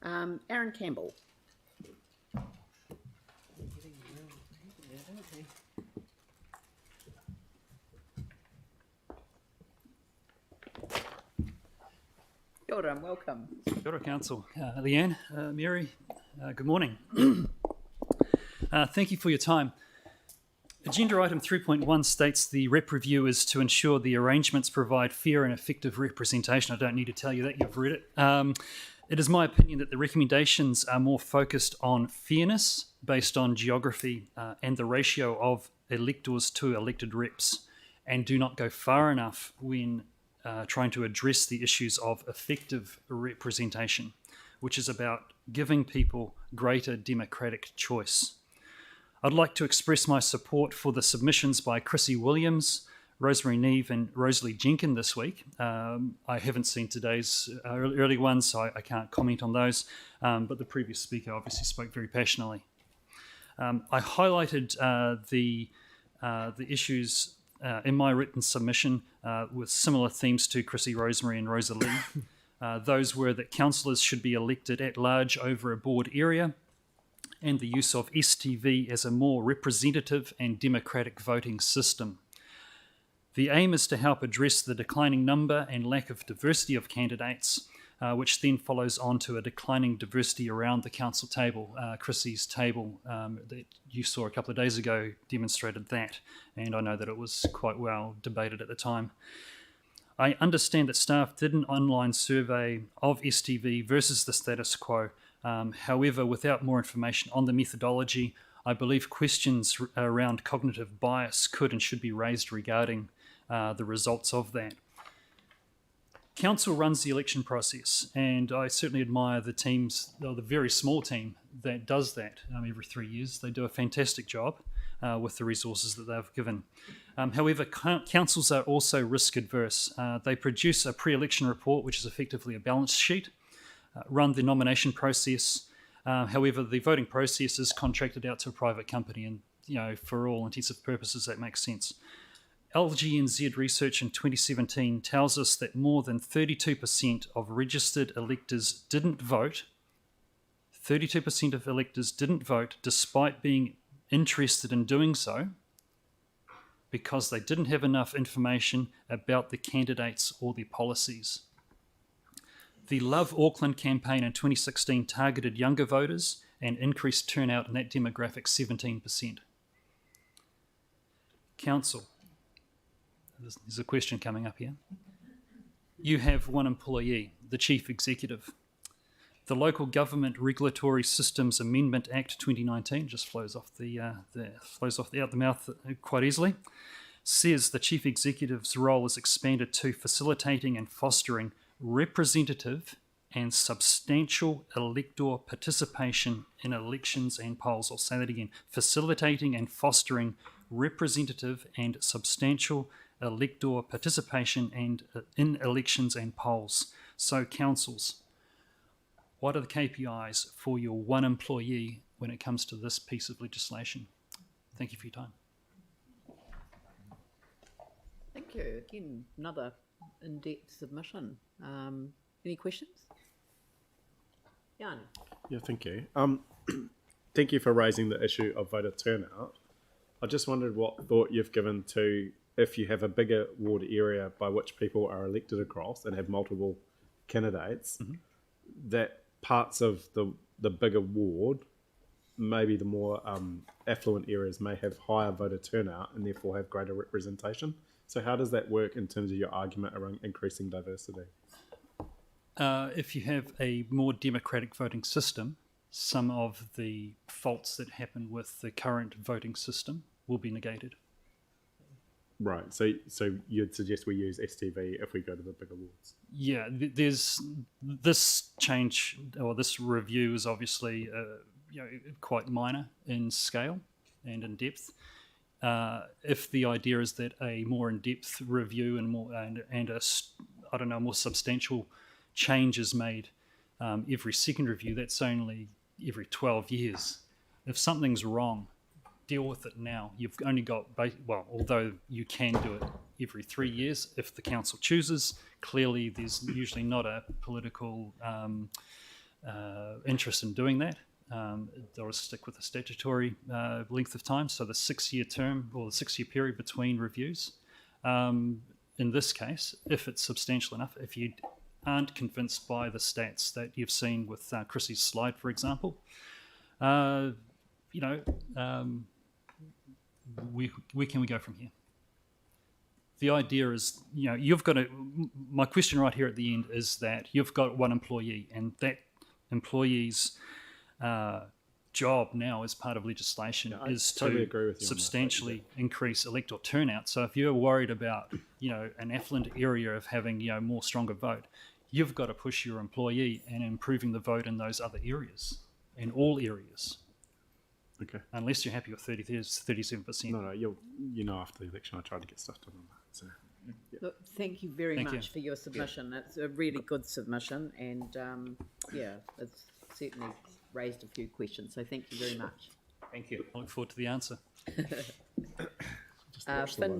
Aaron Campbell. Kia ora and welcome. Kia ora, Council. Leanne, Mary, good morning. Thank you for your time. Agenda item 3.1 states the rep review is to ensure the arrangements provide fair and effective representation. I don't need to tell you that, you've read it. It is my opinion that the recommendations are more focused on fairness based on geography and the ratio of electors to elected reps, and do not go far enough when trying to address the issues of effective representation, which is about giving people greater democratic choice. I'd like to express my support for the submissions by Chrissy Williams, Rosemary Neve and Rosalie Jenkin this week. I haven't seen today's early ones, so I can't comment on those, but the previous speaker obviously spoke very passionately. I highlighted the issues in my written submission with similar themes to Chrissy, Rosemary and Rosalie. Those were that councillors should be elected at large over a board area, and the use of STV as a more representative and democratic voting system. The aim is to help address the declining number and lack of diversity of candidates, which then follows on to a declining diversity around the council table. Chrissy's table that you saw a couple of days ago demonstrated that, and I know that it was quite well debated at the time. I understand that staff did an online survey of STV versus the status quo. However, without more information on the methodology, I believe questions around cognitive bias could and should be raised regarding the results of that. Council runs the election process, and I certainly admire the teams, or the very small team that does that every 3 years. They do a fantastic job with the resources that they've given. However, councils are also risk adverse. They produce a pre-election report, which is effectively a balance sheet, run the nomination process. However, the voting process is contracted out to a private company, and for all intensive purposes, that makes sense. LGNZ research in 2017 tells us that more than 32% of registered electors didn't vote. 32% of electors didn't vote despite being interested in doing so because they didn't have enough information about the candidates or their policies. The Love Auckland campaign in 2016 targeted younger voters and increased turnout in that demographic 17%. Council, there's a question coming up here. You have one employee, the Chief Executive. The Local Government Regulatory Systems Amendment Act 2019 just flows off the mouth quite easily. Says the Chief Executive's role is expanded to facilitating and fostering representative and substantial elector participation in elections and polls. I'll say that again. Facilitating and fostering representative and substantial elector participation and in elections and polls. So councils, what are the KPIs for your one employee when it comes to this piece of legislation? Thank you for your time. Thank you. Again, another in-depth submission. Any questions? Jan? Yeah, thank you. Thank you for raising the issue of voter turnout. I just wondered what thought you've given to if you have a bigger ward area by which people are elected across and have multiple candidates, that parts of the bigger ward, maybe the more affluent areas, may have higher voter turnout and therefore have greater representation. So how does that work in terms of your argument around increasing diversity? If you have a more democratic voting system, some of the faults that happen with the current voting system will be negated. Right. So you'd suggest we use STV if we go to the bigger wards? Yeah, there's this change, or this review is obviously quite minor in scale and in depth. If the idea is that a more in-depth review and a more substantial change is made every second review, that's only every 12 years. If something's wrong, deal with it now. You've only got, although you can do it every 3 years if the council chooses. Clearly, there's usually not a political interest in doing that, they'll stick with the statutory length of time, so the 6-year term or the 6-year period between reviews. In this case, if it's substantial enough, if you aren't convinced by the stats that you've seen with Chrissy's slide, for example, where can we go from here? The idea is, you've got my question right here at the end is that you've got one employee, and that employee's job now as part of legislation is totally to agree with you on that, substantially increase electoral turnout. So if you're worried about, an affluent area of having, more stronger vote, you've got to push your employee and improving the vote in those other areas, in all areas. Okay. Unless you're happy with 37%. No, after the election I tried to get stuff done on that. So, yeah. Look, thank you very Thank much you. for your submission. It's a really good submission, and it's certainly raised a few questions. So thank you very much. Thank you. I look forward to the answer. Just watch the Finn one.